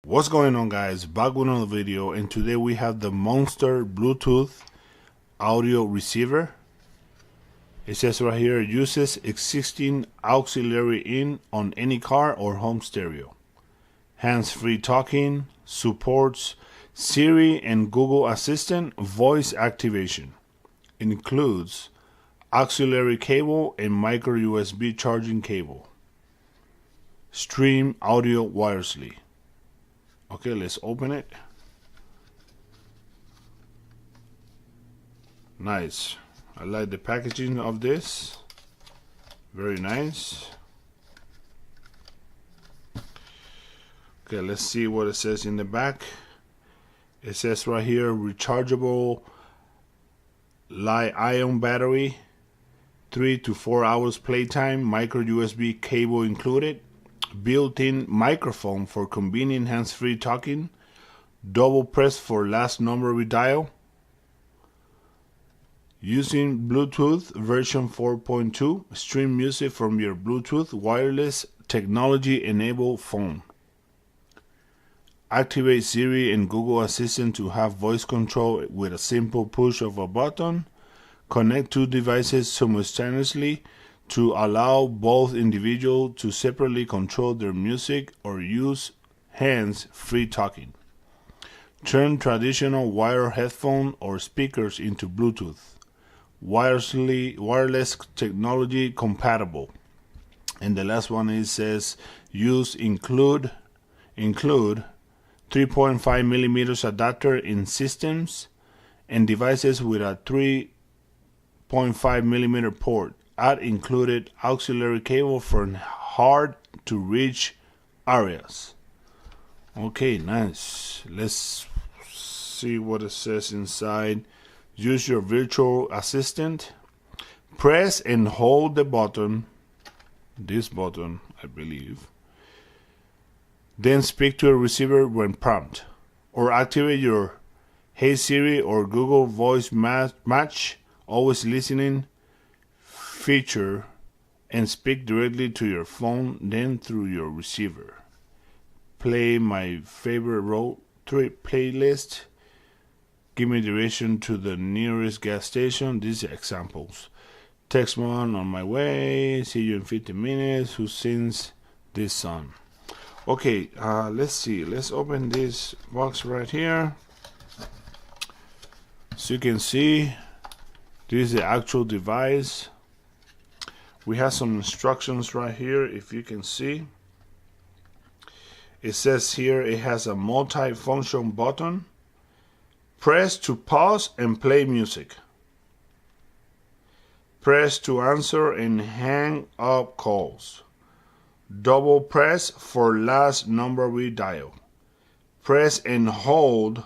What's going on, guys? Back with another video, and today we have the Monster Bluetooth audio receiver. It says right here, uses existing auxiliary in on any car or home stereo. Hands-free talking, supports Siri and Google Assistant voice activation. Includes auxiliary cable and micro USB charging cable. Stream audio wirelessly. Okay, let's open it. Nice. I like the packaging of this. Very nice. Okay, let's see what it says in the back. It says right here, rechargeable lithium battery, 3 to 4 hours playtime, micro USB cable included, built-in microphone for convenient hands-free talking, double press for last number redial, using Bluetooth version 4.2, stream music from your Bluetooth wireless technology-enabled phone. Activate Siri and Google Assistant to have voice control with a simple push of a button. Connect two devices simultaneously to allow both individuals to separately control their music or use hands-free talking. Turn traditional wire headphone or speakers into Bluetooth. Wireless technology compatible. And the last one is says include 3.5 millimeters adapter in systems and devices with a 3.5 millimeter port. Add included auxiliary cable for hard to reach areas. Okay, nice. Let's see what it says inside. Use your virtual assistant. Press and hold the button, this button I believe, then speak to a receiver when prompted, or activate your Hey Siri or Google Voice Match always listening feature and speak directly to your phone, then through your receiver. Play my favorite road trip playlist. Give me direction to the nearest gas station. These are examples. Text one on my way. See you in 15 minutes. Who sings this song? Okay, let's see. Let's open this box right here. So you can see, this is the actual device. We have some instructions right here, if you can see. It says here it has a multi-function button. Press to pause and play music. Press to answer and hang up calls. Double press for last number redial. Press and hold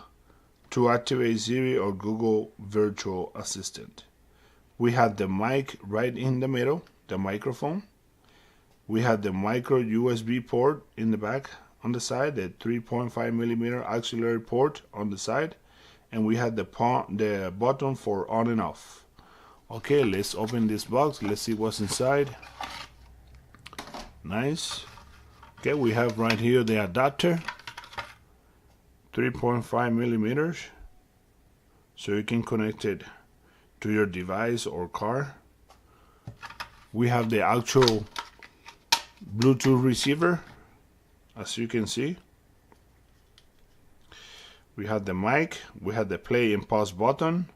to activate Siri or Google Virtual Assistant. We have the mic right in the middle, the microphone. We have the micro USB port in the back on the side, the 3.5 millimeter auxiliary port on the side, and we have the button for on and off. Okay, let's open this box. Let's see what's inside. Nice. Okay, we have right here the adapter, 3.5 millimeters, so you can connect it to your device or car. We have the actual Bluetooth receiver, as you can see. We have the mic, we have the play and pause button.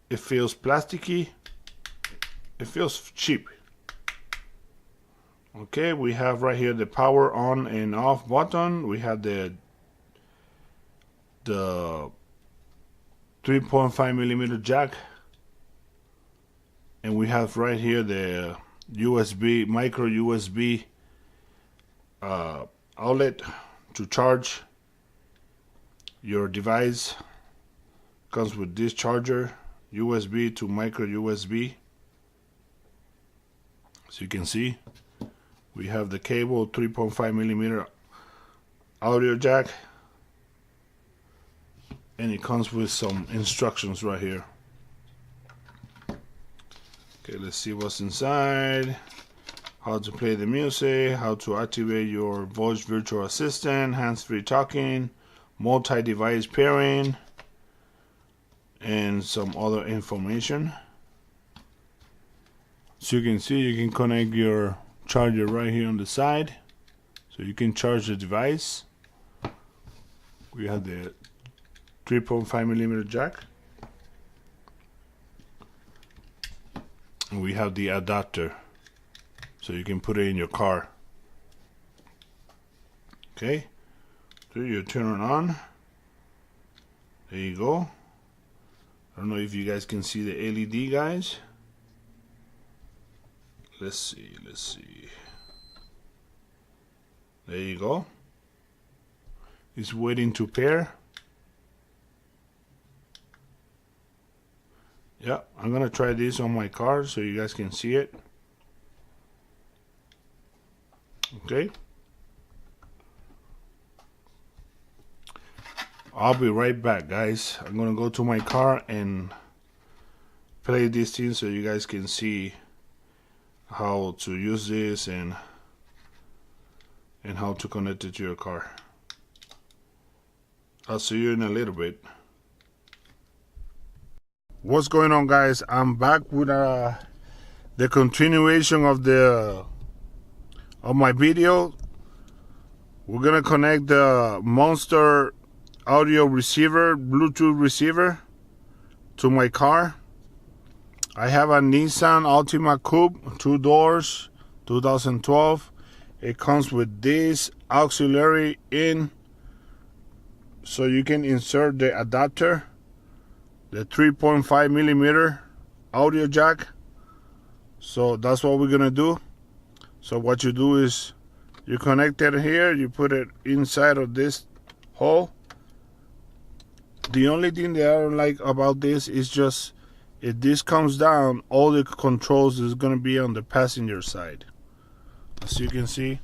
It feels plasticky, it feels cheap. Okay, we have right here the power on and off button. We have the 3.5 millimeter jack, and we have right here the USB, micro USB outlet to charge your device. Comes with this charger, USB to micro USB. So you can see we have the cable, 3.5 millimeter audio jack, and it comes with some instructions right here. Okay, let's see what's inside. how to play the music, how to activate your voice virtual assistant, hands-free talking, multi-device pairing, and some other information. So you can see, you can connect your charger right here on the side, so you can charge the device. We have the 3.5mm jack, and we have the adapter, so you can put it in your car. Okay, so you turn it on. There you go. I don't know if you guys can see the LED, guys. Let's see. There you go. It's waiting to pair. Yeah, I'm gonna try this on my car so you guys can see it. Okay. I'll be right back, guys. I'm gonna go to my car and play this thing so you guys can see how to use this and how to connect it to your car. I'll see you in a little bit. What's going on, guys? I'm back with the continuation of my video. We're gonna connect the Monster audio receiver, Bluetooth receiver, to my car. I have a Nissan Altima Coupe, 2 doors, 2012. It comes with this auxiliary in, so you can insert the adapter, the 3.5mm audio jack. So that's what we're gonna do. So what you do is you connect it here, you put it inside of this hole. The only thing that I don't like about this is just, if this comes down, all the controls is going to be on the passenger side. As you can see,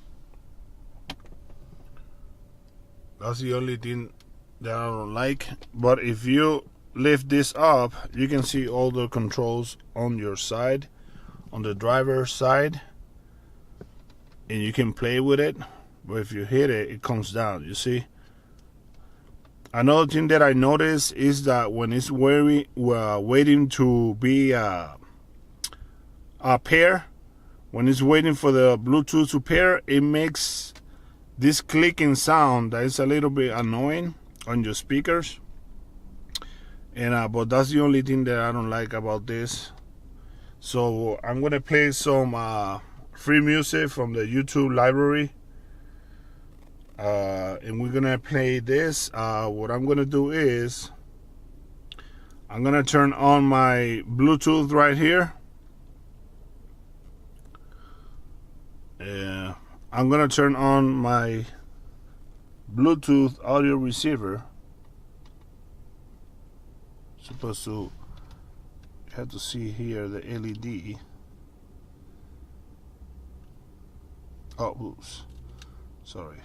that's the only thing that I don't like. But if you lift this up, you can see all the controls on your side, on the driver's side, and you can play with it. But if you hit it, it comes down, you see. Another thing that I noticed is that when it's waiting to be a pair, when it's waiting for the Bluetooth to pair, it makes this clicking sound that is a little bit annoying on your speakers. And but that's the only thing that I don't like about this. So I'm gonna play some free music from the YouTube library. And we're gonna play this. What I'm gonna do is I'm gonna turn on my Bluetooth right here. I'm gonna turn on my Bluetooth audio receiver. Supposed to, you have to see here the LED. Oh, oops, sorry.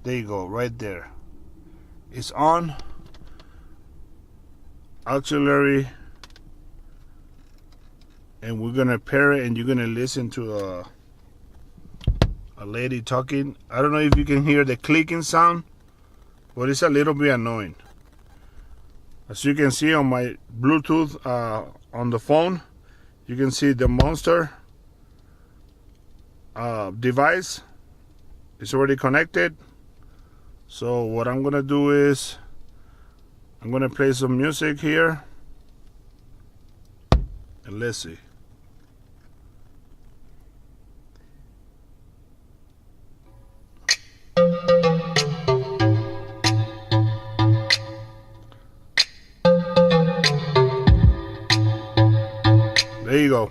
There you go, right there. It's on. Auxiliary. And we're gonna pair it, and you're gonna listen to a lady talking. I don't know if you can hear the clicking sound, but it's a little bit annoying. As you can see on my Bluetooth on the phone, you can see the Monster device. It's already connected. So what I'm gonna do is I'm gonna play some music here, and let's see. There you go.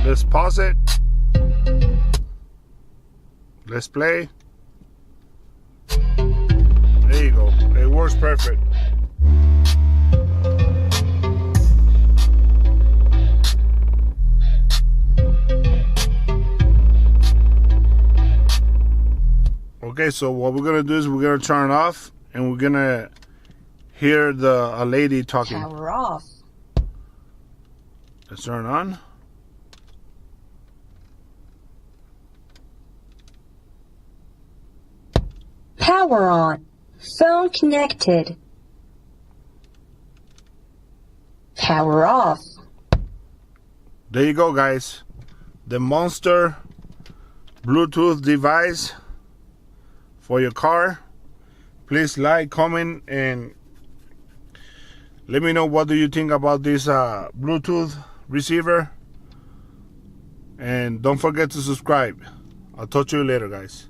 Let's pause it. Let's play. There you go. It works perfect. Okay, so what we're gonna do is we're gonna turn it off, and we're gonna hear a lady talking. Power off. Let's turn it on. Power on. Phone connected. Power off. There you go, guys. The monster Bluetooth device for your car. Please like, comment, and let me know what do you think about this Bluetooth receiver. And don't forget to subscribe. I'll talk to you later, guys.